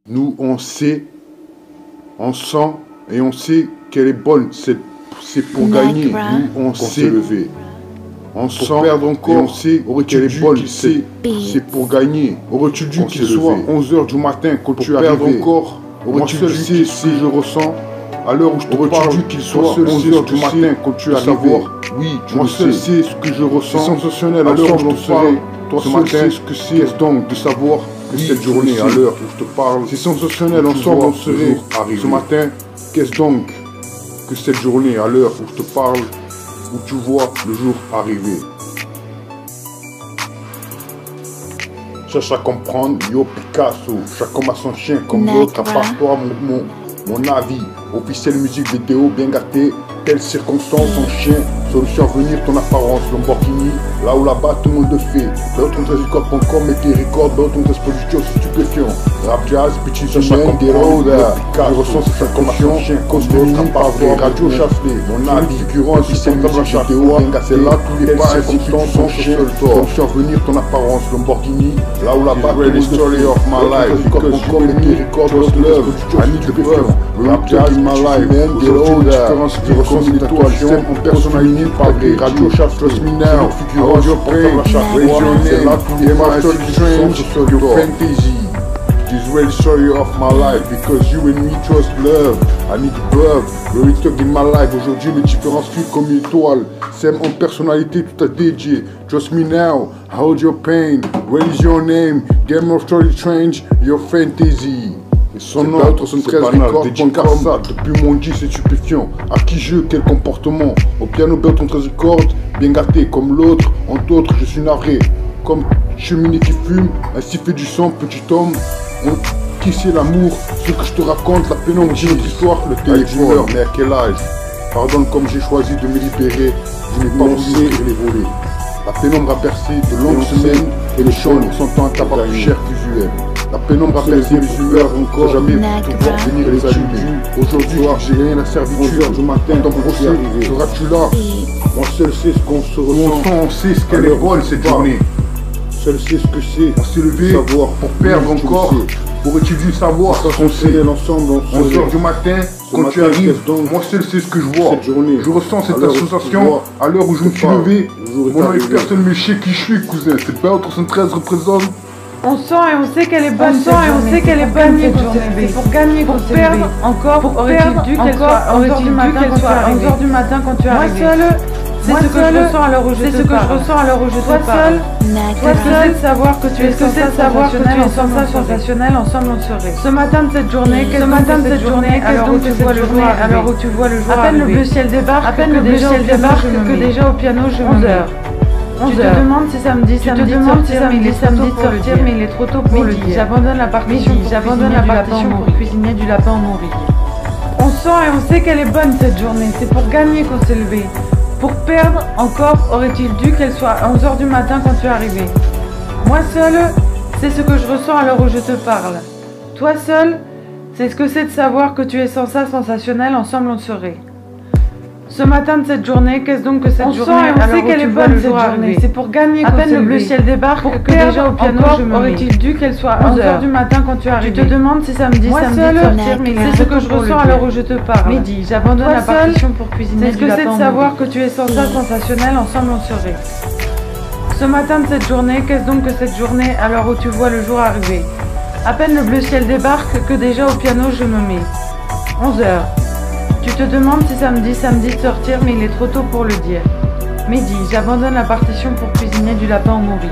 Nous, on sait, on sent et on sait qu'elle est bonne. C'est pour gagner. Nous, on sait lever. On sent perdre encore et on sait qu'elle est bonne. C'est pour gagner. Aurais-tu dû qu'il soit 11 h du matin quand tu arrives encore? Aurais-tu dû sais ce que je ressens à l'heure où je te parle? Aurais-tu dû qu'il soit 11 h du matin quand tu arrives? Oui, moi seul sais ce que je ressens. C'est sensationnel à l'heure où je te parle. Toi seul sais ce que c'est donc de savoir que cette journée, à l'heure où je te parle, c'est sensationnel. Ensemble, on serait arrivé. Ce matin, qu'est-ce donc que cette journée, à l'heure où je te parle, où tu vois le jour arriver? Cherche à comprendre, yo Picasso. Chaque homme a son chien comme l'autre, à part toi, mon avis. Officiel musique vidéo bien gâté. Telle circonstance, son chien, solution à venir, ton apparence, Lamborghini, là où là-bas tout le monde le fait. Dans ton record.com, mais tes records, dans ton dispositif stupéfiant. Rap jazz, bitches, humaine, des roads, je ressens cette circonstance, chien, cause de l'autre, pas vrai, radio chasselé, mon avis, figurant, officiel musique vidéo, c'est là tous les pas, circonstances, son chien, solution à venir, ton apparence, Lamborghini, là où là-bas tout le monde story of my life, record.com, mais tes records, love, I need the preuve, rap jazz, my life, man, des roads, une étoile, en personnalité, pas vrai, radio chasse, trust me now, figurant, je prends la chasse, c'est là tous les master strange, your fantasy, this real story of my life, because you and me trust love, I need love, le return in my life, aujourd'hui les différences fuient comme une étoile, c'est en personnalité tout à dédié, trust me now, I hold your pain, what is your name, game of story strange, your fantasy. Son nom, 73 records, ça, depuis mon dit c'est stupéfiant. À qui je, quel comportement? Au piano, 73 records, bien gâté comme l'autre. Entre autres, je suis navré. Comme cheminée qui fume, ainsi fait du sang, petit homme. Qui c'est l'amour? Ce que je te raconte, la pénombre, j'ai notre histoire, le téléphone. Mais à quel âge? Pardonne comme j'ai choisi de me libérer. Je n'ai pas voulu les voler. La pénombre a percé de longues semaines et les champs sentant un tabac plus cher qu'usuel. La pénombre a percé mes humeurs encore, jamais pouvoir venir les allumer. Aujourd'hui, j'ai rien à servitude, 11 h du matin, dans mon procès, seras-tu là? Moi seul sais ce qu'on se ressent, on sait ce qu'elle est bonne cette journée. Seul sait ce que c'est, on s'est levé, savoir, pour perdre encore. Aurais-tu dû savoir ce qu'on sait l'ensemble, 11 h du matin, quand tu arrives, moi seul sais ce que je vois. Je ressens cette sensation à l'heure où je me suis levé. Mon nom est personne mais je sais qui je suis, cousin. C'est pas 313 représente. On sent et on sait qu'elle est bonne, c'est pour gagner, pour perdre encore, aurait-il dû qu'elle soit 11 h du matin quand tu arrives. Moi seul, c'est ce que je ressens à l'heure où je te parle. Toi seul, de savoir que tu es sensationnel, ensemble on serait. Ce matin de cette journée, à l'heure où tu vois le jour, à peine le bleu ciel débarque, que déjà au piano je me mets. Tu te demandes si samedi de sortir, mais il est trop tôt pour le dire. J'abandonne la partition pour cuisiner du lapin en morille. On sent et on sait qu'elle est bonne cette journée, c'est pour gagner qu'on s'est levé. Pour perdre encore, aurait-il dû qu'elle soit 11 h du matin quand tu es arrivé. Moi seul, c'est ce que je ressens à l'heure où je te parle. Toi seul, c'est ce que c'est de savoir que tu es sensationnel, ensemble on serait. Ce matin de cette journée, qu'est-ce donc que cette journée? On sait qu'elle est bonne cette journée, c'est pour gagner. À peine le bleu ciel débarque, que déjà au piano je me mets. Aurait-il dû qu'elle soit 11 h du matin quand tu arrives? Tu te demandes si samedi de sortir, mais c'est ce que je ressens à l'heure où je te parle. Midi, j'abandonne la partition pour cuisiner du lapin. C'est ce que c'est de savoir que tu es sensationnel, ensemble on serait. Ce matin de cette journée, qu'est-ce donc que cette journée à l'heure où tu vois le jour arriver? À peine le bleu ciel débarque, que déjà au piano je me mets. 11 h. Tu te demandes si samedi de sortir, mais il est trop tôt pour le dire. Midi, j'abandonne la partition pour cuisiner du lapin en morille.